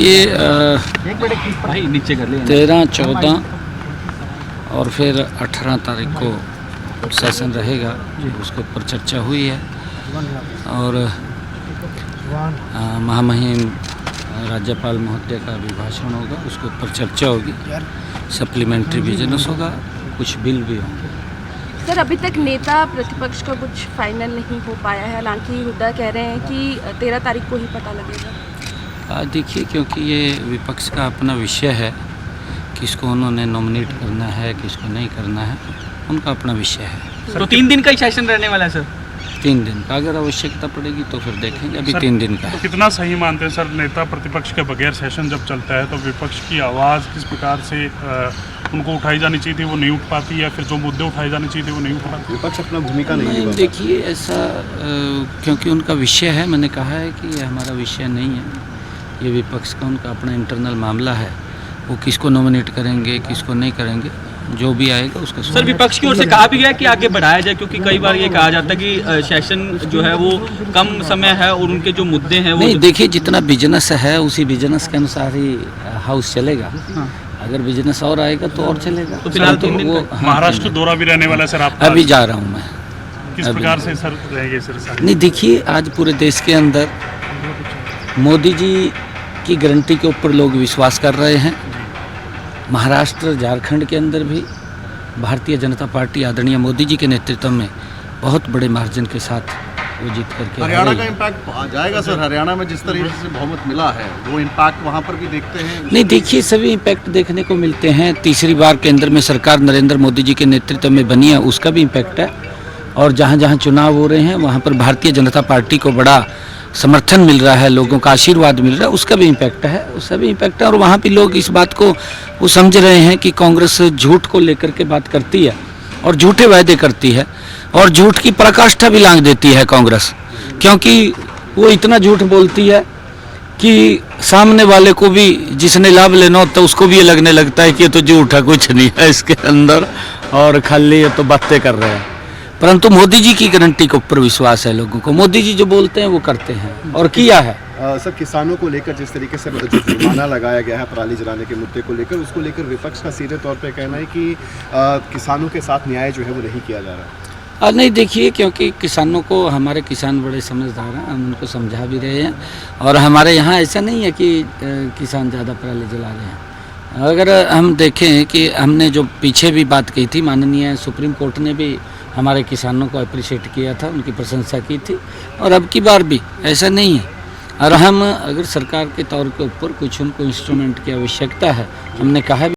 देखिए 13, 14 और फिर 18 तारीख को सेशन रहेगा, उसके ऊपर चर्चा हुई है और महामहिम राज्यपाल महोदय का अभिभाषण होगा, उसके ऊपर चर्चा होगी, सप्लीमेंट्री बिजनेस होगा, कुछ बिल भी होंगे। सर, अभी तक नेता प्रतिपक्ष का कुछ फाइनल नहीं हो पाया है, हालांकि हुड्डा कह रहे हैं कि 13 तारीख को ही पता लगेगा। देखिए, क्योंकि ये विपक्ष का अपना विषय है, किसको उन्होंने नॉमिनेट करना है, किसको नहीं करना है, उनका अपना विषय है। तो 3 दिन का ही सेशन रहने वाला है सर? 3 दिन का, अगर आवश्यकता पड़ेगी तो फिर देखेंगे, अभी 3 दिन का है। तो कितना सही मानते हैं सर, नेता प्रतिपक्ष के बगैर सेशन जब चलता है तो विपक्ष की आवाज़ किस प्रकार से उनको उठाई जानी चाहिए थी, वो नहीं उठ पाती, या फिर जो मुद्दे उठाए जाने चाहिए थे वो नहीं उठ पाते? विपक्ष अपना भूमिका नहीं देखिए, ऐसा क्योंकि उनका विषय है, मैंने कहा है कि ये हमारा विषय नहीं है, ये विपक्ष का उनका अपना इंटरनल मामला है, वो किसको नॉमिनेट करेंगे, किसको नहीं करेंगे, जो भी आएगा उसका। सर, विपक्ष की ओर से कहा भी गया कि आगे बढ़ाया जाए, क्योंकि कई बार ये कहा जाता है कि सेशन जो है वो कम समय है और उनके जो मुद्दे हैं वो नहीं। देखिए, जितना बिजनेस है उसी बिजनेस के अनुसार ही हाउस चलेगा। हाँ। अगर बिजनेस और आएगा तो और चलेगा। तो फिलहाल 3 दिन हाँ, महाराष्ट्र दौरा भी रहने वाला है सर आपका? अभी जा रहा हूँ मैं। किस प्रकार से सर रहेंगे सर? नहीं, देखिए, आज पूरे देश के अंदर मोदी जी की गारंटी के ऊपर लोग विश्वास कर रहे हैं। महाराष्ट्र, झारखंड के अंदर भी भारतीय जनता पार्टी आदरणीय मोदी जी के नेतृत्व में बहुत बड़े मार्जिन के साथ वो जीत करके। हरियाणा का इम्पैक्ट आ जाएगा सर? हरियाणा में जिस तरीके से बहुमत मिला है वो इम्पैक्ट वहाँ पर भी देखते हैं? नहीं, देखिए, सभी इम्पैक्ट देखने को मिलते हैं। तीसरी बार केंद्र में सरकार नरेंद्र मोदी जी के नेतृत्व में बनी है, उसका भी इम्पैक्ट है। और जहाँ जहाँ चुनाव हो रहे हैं वहाँ पर भारतीय जनता पार्टी को बड़ा समर्थन मिल रहा है, लोगों का आशीर्वाद मिल रहा है, उसका भी इम्पैक्ट है, उसका भी इम्पैक्ट है। और वहाँ पे लोग इस बात को वो समझ रहे हैं कि कांग्रेस झूठ को लेकर के बात करती है और झूठे वायदे करती है और झूठ की पराकाष्ठा भी लांघ देती है कांग्रेस, क्योंकि वो इतना झूठ बोलती है कि सामने वाले को भी, जिसने लाभ लेना होता है, उसको भी ये लगने लगता है कि ये तो झूठ है, कुछ नहीं है इसके अंदर और खाली ये तो बातें कर रहे हैं। परंतु मोदी जी की गारंटी के ऊपर विश्वास है लोगों को। मोदी जी जो बोलते हैं वो करते हैं और किया है। सर, किसानों को लेकर जिस तरीके से जो जुर्माना लगाया गया है पराली जलाने के मुद्दे को लेकर, उसको लेकर विपक्ष का सीधे तौर पे कहना है कि किसानों के साथ न्याय जो है वो नहीं किया जा रहा। नहीं, देखिए, क्योंकि किसानों को, हमारे किसान बड़े समझदार हैं, हम उनको समझा भी रहे हैं। और हमारे यहाँ ऐसा नहीं है कि किसान ज़्यादा पराली जला रहे हैं। अगर हम देखें कि हमने जो पीछे भी बात की थी, माननीय सुप्रीम कोर्ट ने भी हमारे किसानों को अप्रिशिएट किया था, उनकी प्रशंसा की थी, और अब की बार भी ऐसा नहीं है। और हम अगर सरकार के तौर के ऊपर कुछ उनको इंस्ट्रूमेंट की आवश्यकता है, हमने कहा भी